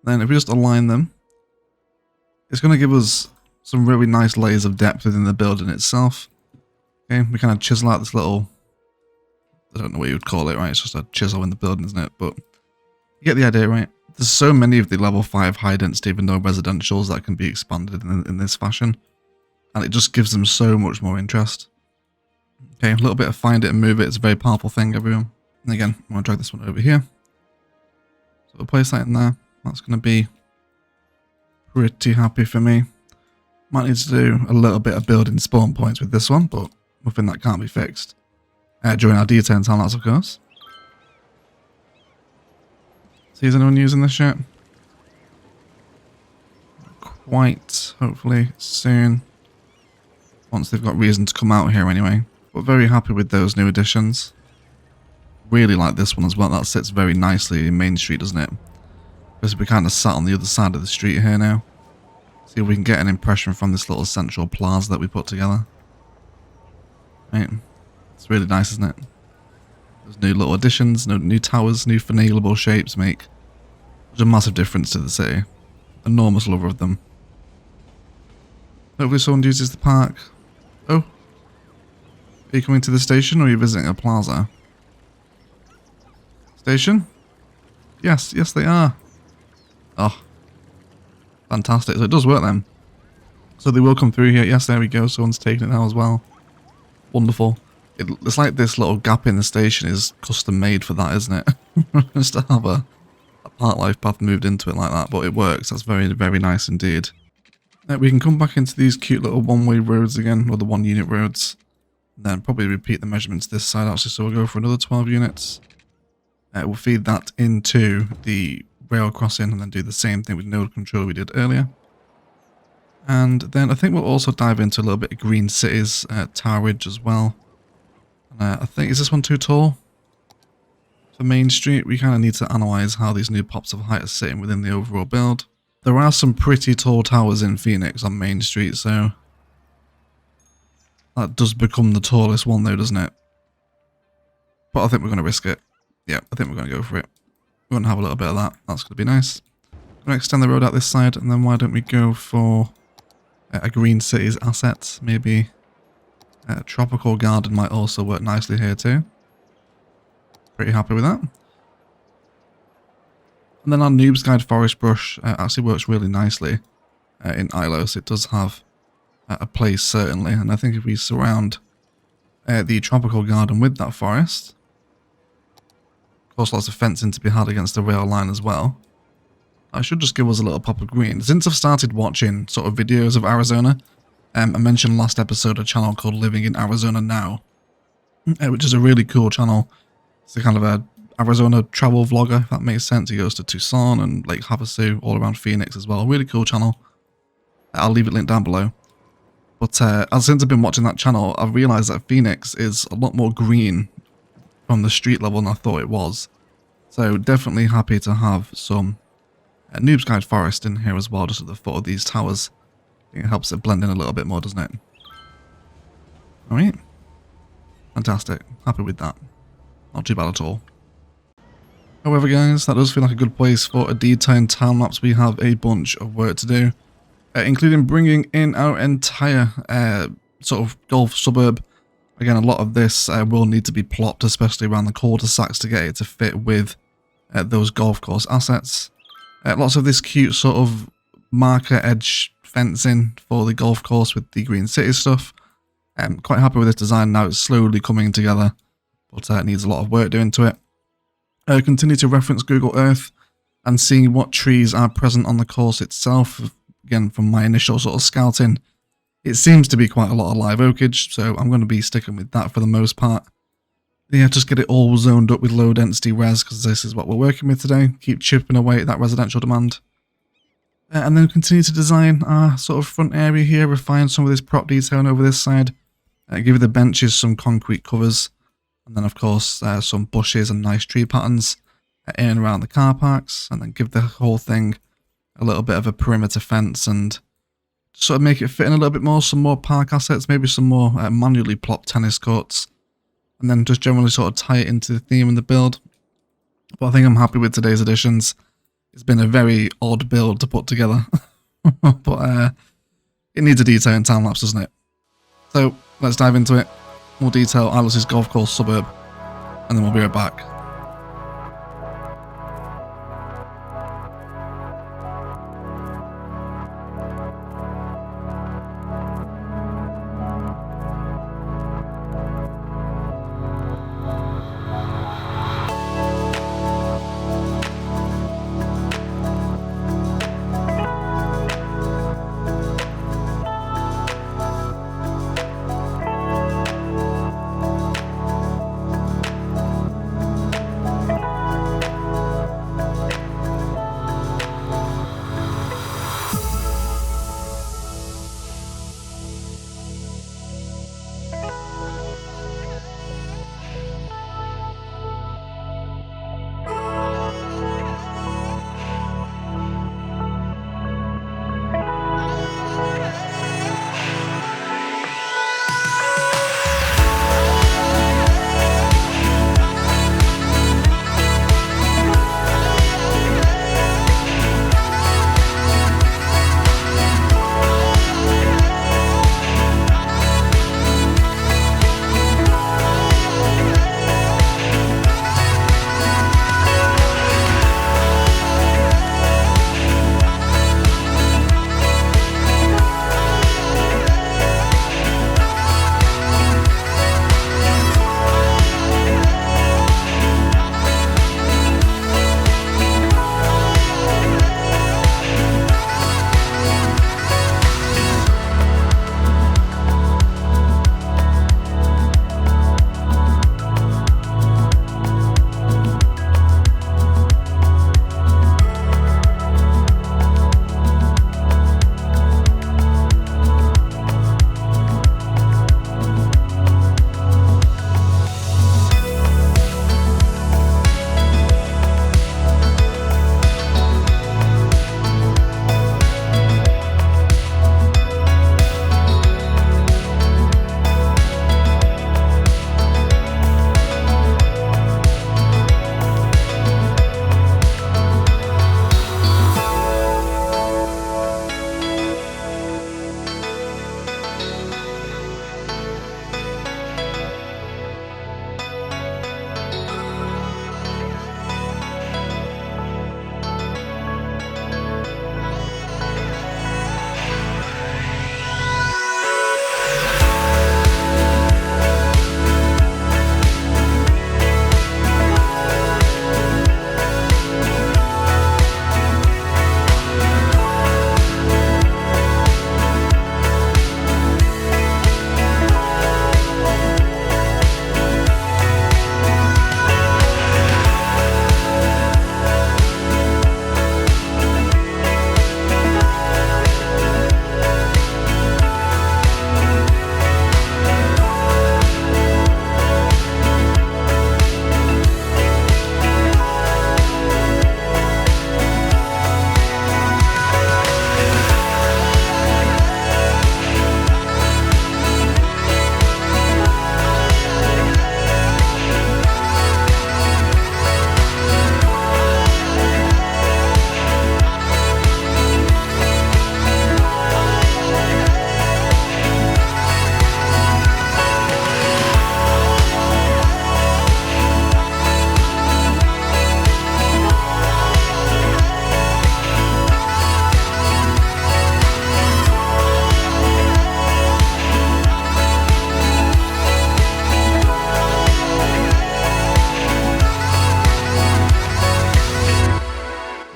Then if we just align them, it's going to give us some really nice layers of depth within the building itself. Okay, we kind of chisel out this little, I don't know what you would call it, right? It's just a chisel in the building, isn't it? But you get the idea, right? There's so many of the level 5 high density vanilla residentials that can be expanded in this fashion. And it just gives them so much more interest. Okay, a little bit of find it and move it. It's a very powerful thing, everyone. And again, I'm going to drag this one over here. So we'll place that in there. That's going to be pretty happy for me. Might need to do a little bit of building spawn points with this one, but nothing that can't be fixed. During our detailing time-lapse, of course. See, is anyone using this yet? Quite, hopefully, soon. Once they've got reason to come out here anyway. But very happy with those new additions. Really like this one as well. That sits very nicely in Main Street, doesn't it? Because we kind of sat on the other side of the street here now. See if we can get an impression from this little central plaza that we put together. Right. It's really nice, isn't it? There's new little additions, new towers, new finaglable shapes make such a massive difference to the city. Enormous lover of them. Hopefully someone uses the park. Oh. Are you coming to the station or are you visiting a plaza? Station? Yes, yes they are. Oh. Fantastic. So it does work then. So they will come through here. Yes, there we go. Someone's taking it now as well. Wonderful. It's like this little gap in the station is custom made for that, isn't it? Just to have a park life path moved into it like that, but it works. That's very, very nice indeed. We can come back into these cute little one-way roads again, or the 1 unit roads. And then probably repeat the measurements this side actually, so we'll go for another 12 units. We'll feed that into the rail crossing and then do the same thing with node control we did earlier. And then I think we'll also dive into a little bit of Green Cities Tower Ridge as well. I think, is this one too tall? For Main Street, we kind of need to analyse how these new pops of height are sitting within the overall build. There are some pretty tall towers in Phoenix on Main Street, so that does become the tallest one though, doesn't it? But I think we're going to risk it. Yeah, I think we're going to go for it. We're going to have a little bit of that. That's going to be nice. I'm going to extend the road out this side, and then why don't we go for a green cities asset, maybe a tropical garden might also work nicely here too. Pretty happy with that. And then our Noob's Guide Forest Brush actually works really nicely in Ilos. It does have a place certainly, and I think if we surround the tropical garden with that forest, of course lots of fencing to be had against the rail line as well, that should just give us a little pop of green. Since I've started watching sort of videos of Arizona, I mentioned last episode a channel called Living in Arizona Now, which is a really cool channel. It's a kind of a Arizona travel vlogger, if that makes sense. He goes to Tucson and Lake Havasu, all around Phoenix as well. Really cool channel. I'll leave it linked down below. But since I've been watching that channel, I've realised that Phoenix is a lot more green from the street level than I thought it was. So definitely happy to have some Noob's Guide Forest in here as well, just at the foot of these towers. I think it helps it blend in a little bit more, doesn't it? Alright. Fantastic. Happy with that. Not too bad at all. However guys, that does feel like a good place for a detailed time lapse. We have a bunch of work to do, including bringing in our entire sort of golf suburb. Again, a lot of this will need to be plopped, especially around the cul-de-sacs to get it to fit with those golf course assets. Lots of this cute sort of marker edge fencing for the golf course with the green city stuff. Quite happy with this design now. It's slowly coming together, but it needs a lot of work doing to it. Continue to reference Google Earth and seeing what trees are present on the course itself. Again, from my initial sort of scouting, it seems to be quite a lot of live oakage, so I'm going to be sticking with that for the most part. Yeah, just get it all zoned up with low density res, because this is what we're working with today. Keep chipping away at that residential demand. And then continue to design our sort of front area here, refine some of this prop detailing over this side. Give the benches some concrete covers. And then, of course, some bushes and nice tree patterns in and around the car parks. And then give the whole thing a little bit of a perimeter fence and sort of make it fit in a little bit more. Some more park assets, maybe some more manually plopped tennis courts. And then just generally sort of tie it into the theme and the build. But I think I'm happy with today's additions. It's been a very odd build to put together. But it needs a detail and time lapse, doesn't it? So let's dive into it. More detail, Ilos' golf course suburb, and then we'll be right back.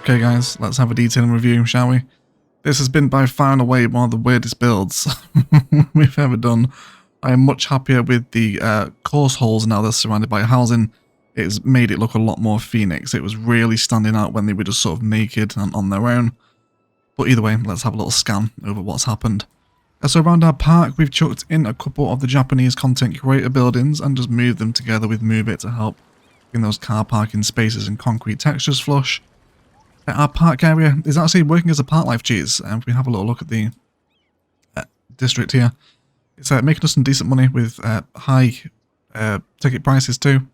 Okay guys, let's have a detailed review, shall we? This has been by far and away one of the weirdest builds we've ever done. I am much happier with the course holes now they're surrounded by housing. It's made it look a lot more Phoenix. It was really standing out when they were just sort of naked and on their own. But either way, let's have a little scan over what's happened. So around our park, we've chucked in a couple of the Japanese content creator buildings and just moved them together with Move It to help bring those car parking spaces and concrete textures flush. Our park area is actually working as a park life cheese, and if we have a little look at the district here, it's making us some decent money with high ticket prices too.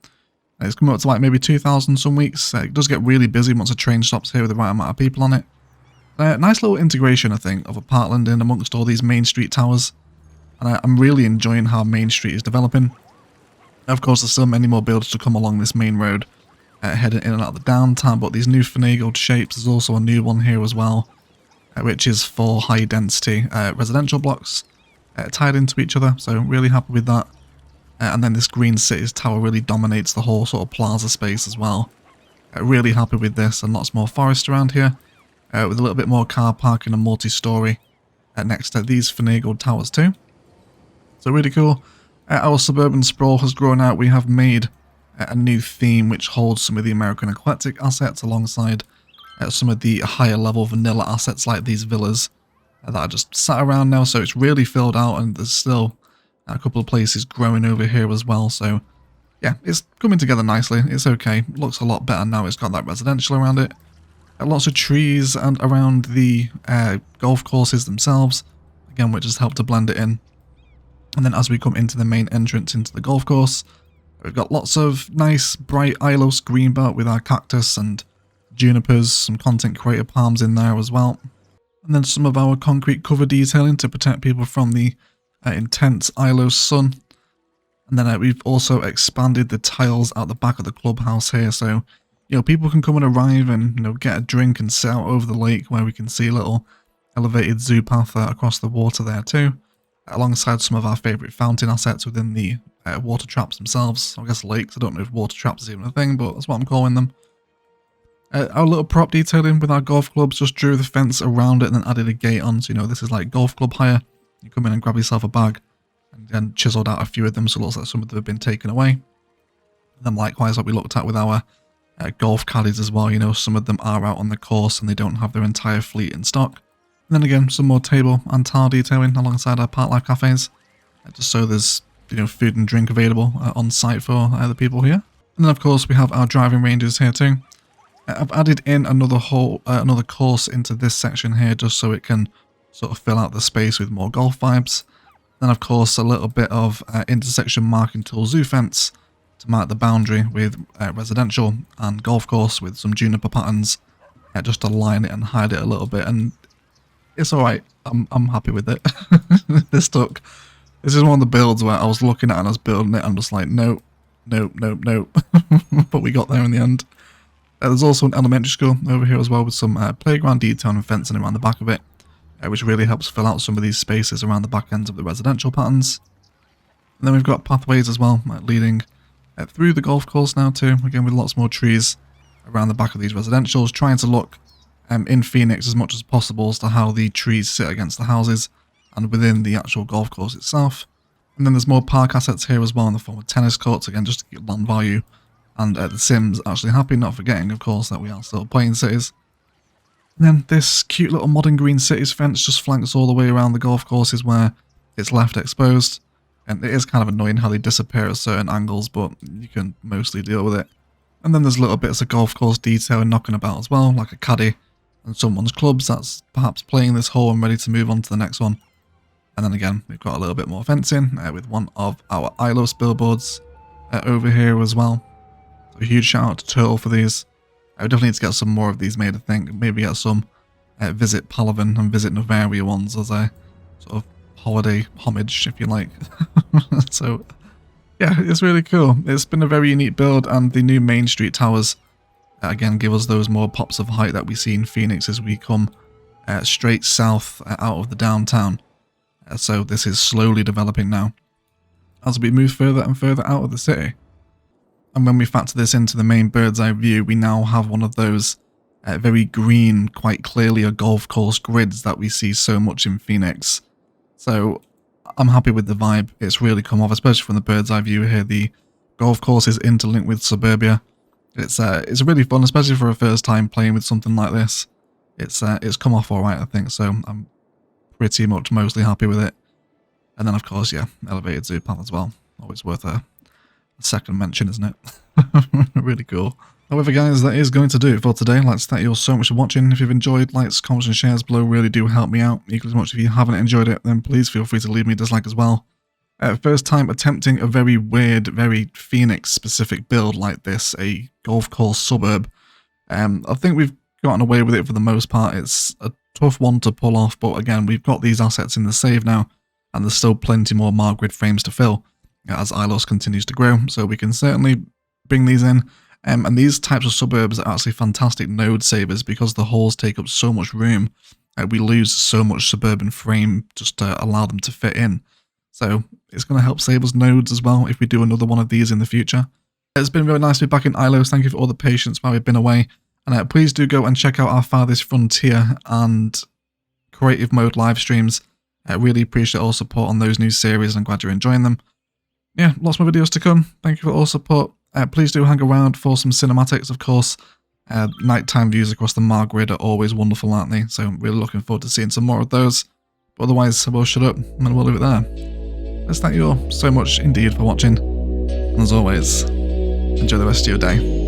It's coming up to like maybe 2,000 some weeks. It does get really busy once a train stops here with the right amount of people on it. Nice little integration, I think, of a parkland in amongst all these main street towers. And I'm really enjoying how Main Street is developing. Of course, there's still many more builders to come along this main road, heading in and out of the downtown, but these new finagled shapes, there's also a new one here as well, which is for high density residential blocks tied into each other, so really happy with that. And then this Green Cities tower really dominates the whole sort of plaza space as well. Really happy with this, and lots more forest around here, with a little bit more car parking and multi-storey next to these finagled towers too. So really cool. Our suburban sprawl has grown out. We have made a new theme which holds some of the American eclectic assets alongside some of the higher level vanilla assets like these villas that are just sat around now. So it's really filled out, and there's still a couple of places growing over here as well. So yeah, it's coming together nicely. It's okay. Looks a lot better now. It's got that residential around it. Lots of trees and around the golf courses themselves, again, which has helped to blend it in. And then as we come into the main entrance into the golf course, we've got lots of nice bright Ilos green belt with our cactus and junipers, some content creator palms in there as well. And then some of our concrete cover detailing to protect people from the intense Ilos sun. And then we've also expanded the tiles out the back of the clubhouse here, so people can come and arrive and get a drink and sit out over the lake where we can see a little elevated zoo path across the water there too, alongside some of our favourite fountain assets within the water traps themselves. I guess lakes, I don't know if water traps is even a thing, but that's what I'm calling them. Our little prop detailing with our golf clubs, just drew the fence around it and then added a gate on, so this is like golf club hire. You come in and grab yourself a bag, and then chiseled out a few of them, so it looks like some of them have been taken away. And then likewise, what we looked at with our golf caddies as well, some of them are out on the course and they don't have their entire fleet in stock. And then again, some more table and tile detailing alongside our park life cafes, just so there's food and drink available on site for the people here. And then of course we have our driving ranges here too. I've added in another course into this section here just so it can sort of fill out the space with more golf vibes. Then of course a little bit of intersection marking tool zoo fence to mark the boundary with residential and golf course with some juniper patterns just to line it and hide it a little bit, and it's alright. I'm happy with it. This is one of the builds where I was looking at it and I was building it, I'm just like nope. But we got there in the end. There's also an elementary school over here as well with some playground detail and fencing around the back of it, which really helps fill out some of these spaces around the back ends of the residential patterns. And then we've got pathways as well leading through the golf course now too, again with lots more trees around the back of these residentials, trying to look in Phoenix as much as possible as to how the trees sit against the houses and within the actual golf course itself. And then there's more park assets here as well in the form of tennis courts, again just to get land value, and the Sims actually happy, not forgetting of course that we are still playing Cities. And then this cute little modern Green Cities fence just flanks all the way around the golf courses where it's left exposed. And it is kind of annoying how they disappear at certain angles, but you can mostly deal with it. And then there's little bits of golf course detail and knocking about as well, like a caddy and someone's clubs that's perhaps playing this hole and ready to move on to the next one. And then again, we've got a little bit more fencing with one of our Ilos billboards over here as well. So a huge shout out to Turtle for these. I definitely need to get some more of these made, I think. Maybe get some Visit Palaven and Visit Novaria ones as a sort of holiday homage, if you like. So yeah, it's really cool. It's been a very unique build, and the new Main Street towers again give us those more pops of height that we see in Phoenix as we come straight south out of the downtown. So this is slowly developing now as we move further and further out of the city. And when we factor this into the main bird's eye view, we now have one of those very green, quite clearly a golf course grids that we see so much in Phoenix. So I'm happy with the vibe. It's really come off, especially from the bird's eye view here. The golf course is interlinked with suburbia. It's really fun, especially for a first time playing with something like this. It's come off alright, I think, so I'm pretty much mostly happy with it. And then, of course, yeah, elevated zoo path as well. Always worth a second mention, isn't it? Really cool. However, guys, that is going to do it for today. I'd like to thank you all so much for watching. If you've enjoyed, likes, comments and shares below really do help me out. Equally as much if you haven't enjoyed it, then please feel free to leave me a dislike as well. First time attempting a very weird, very Phoenix-specific build like this, a golf course suburb. I think we've gotten away with it for the most part. It's a tough one to pull off, but again, we've got these assets in the save now, and there's still plenty more Margrid frames to fill as Ilos continues to grow, so we can certainly bring these in. And these types of suburbs are actually fantastic node savers because the halls take up so much room. We lose so much suburban frame just to allow them to fit in. So it's going to help save us nodes as well if we do another one of these in the future. It's been really nice to be back in Ilos. Thank you for all the patience while we've been away. And please do go and check out our Farthest Frontier and Creative Mode live streams. I really appreciate all support on those new series and I'm glad you're enjoying them. Yeah, lots more videos to come. Thank you for all support. Please do hang around for some cinematics, of course. Nighttime views across the Margrid are always wonderful, aren't they? So I'm really looking forward to seeing some more of those. But otherwise, I will shut up and we'll leave it there. Let's thank you all so much indeed for watching. And as always, enjoy the rest of your day.